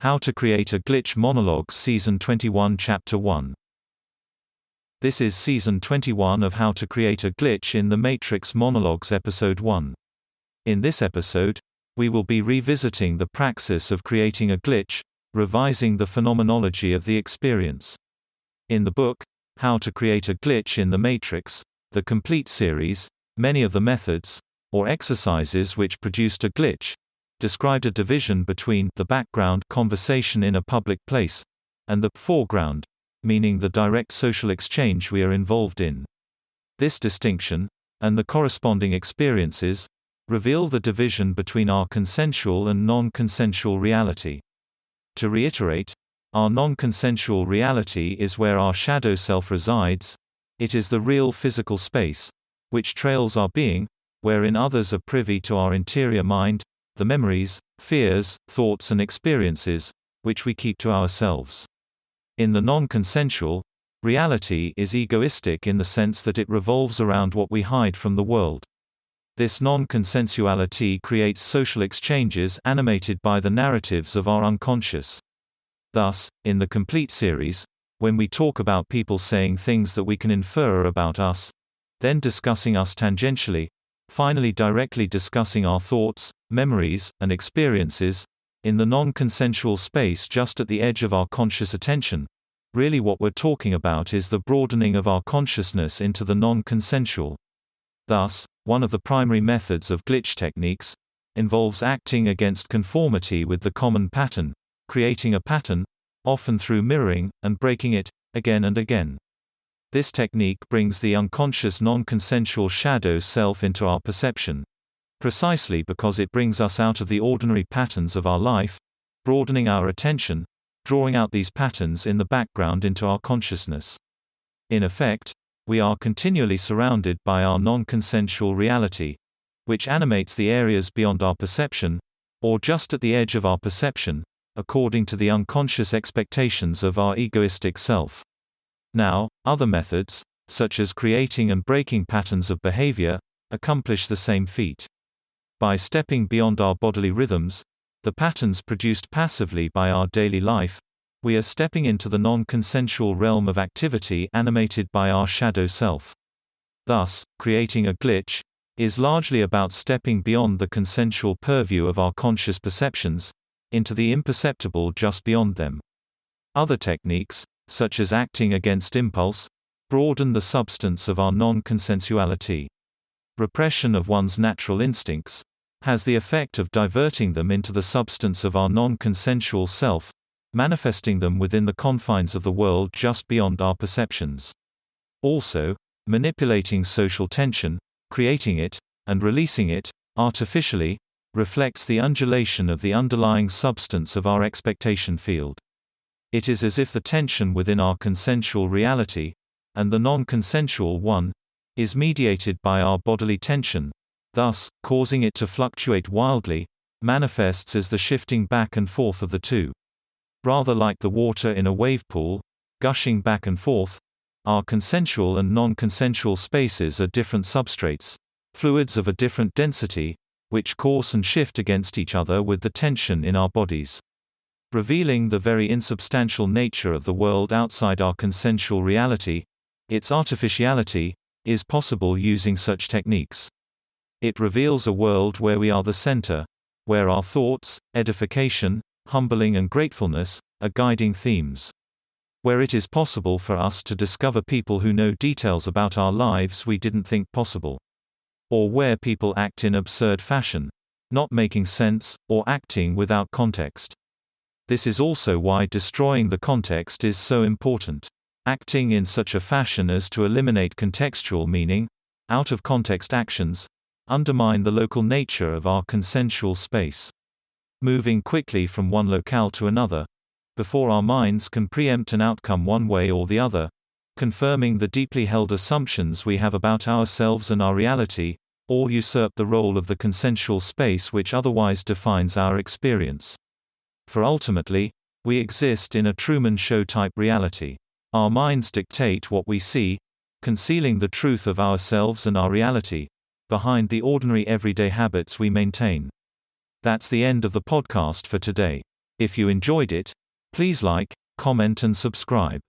How to Create a Glitch Monologues Season 21 Chapter 1. This is Season 21 of How to Create a Glitch in the Matrix Monologues Episode 1. In this episode, we will be revisiting the praxis of creating a glitch, revising the phenomenology of the experience. In the book, How to Create a Glitch in the Matrix, the complete series, many of the methods, or exercises which produced a glitch, described a division between the background conversation in a public place and the foreground, meaning the direct social exchange we are involved in. This distinction, and the corresponding experiences, reveal the division between our consensual and non-consensual reality. To reiterate, our non-consensual reality is where our shadow self resides. It is the real physical space, which trails our being, wherein others are privy to our interior mind, the memories, fears, thoughts and experiences, which we keep to ourselves. In the non-consensual, reality is egoistic in the sense that it revolves around what we hide from the world. This non-consensuality creates social exchanges animated by the narratives of our unconscious. Thus, in the complete series, when we talk about people saying things that we can infer about us, then discussing us tangentially, finally directly discussing our thoughts, memories, and experiences, in the non-consensual space just at the edge of our conscious attention, really what we're talking about is the broadening of our consciousness into the non-consensual. Thus, one of the primary methods of glitch techniques involves acting against conformity with the common pattern, creating a pattern, often through mirroring, and breaking it, again and again. This technique brings the unconscious non-consensual shadow self into our perception, precisely because it brings us out of the ordinary patterns of our life, broadening our attention, drawing out these patterns in the background into our consciousness. In effect, we are continually surrounded by our non-consensual reality, which animates the areas beyond our perception, or just at the edge of our perception, according to the unconscious expectations of our egoistic self. Now, other methods, such as creating and breaking patterns of behavior, accomplish the same feat. By stepping beyond our bodily rhythms, the patterns produced passively by our daily life, we are stepping into the non-consensual realm of activity animated by our shadow self. Thus, creating a glitch is largely about stepping beyond the consensual purview of our conscious perceptions into the imperceptible just beyond them. Other techniques, such as acting against impulse, broaden the substance of our non-consensuality. Repression of one's natural instincts has the effect of diverting them into the substance of our non-consensual self, manifesting them within the confines of the world just beyond our perceptions. Also, manipulating social tension, creating it, and releasing it, artificially, reflects the undulation of the underlying substance of our expectation field. It is as if the tension within our consensual reality, and the non-consensual one, is mediated by our bodily tension, thus, causing it to fluctuate wildly, manifests as the shifting back and forth of the two. Rather like the water in a wave pool, gushing back and forth, our consensual and non-consensual spaces are different substrates, fluids of a different density, which course and shift against each other with the tension in our bodies. Revealing the very insubstantial nature of the world outside our consensual reality, its artificiality, is possible using such techniques. It reveals a world where we are the center, where our thoughts, edification, humbling and gratefulness, are guiding themes. Where it is possible for us to discover people who know details about our lives we didn't think possible. Or where people act in absurd fashion, not making sense, or acting without context. This is also why destroying the context is so important. Acting in such a fashion as to eliminate contextual meaning, out-of-context actions, undermine the local nature of our consensual space. Moving quickly from one locale to another, before our minds can preempt an outcome one way or the other, confirming the deeply held assumptions we have about ourselves and our reality, or usurp the role of the consensual space which otherwise defines our experience. For ultimately, we exist in a Truman Show-type reality. Our minds dictate what we see, concealing the truth of ourselves and our reality, behind the ordinary everyday habits we maintain. That's the end of the podcast for today. If you enjoyed it, please like, comment and subscribe.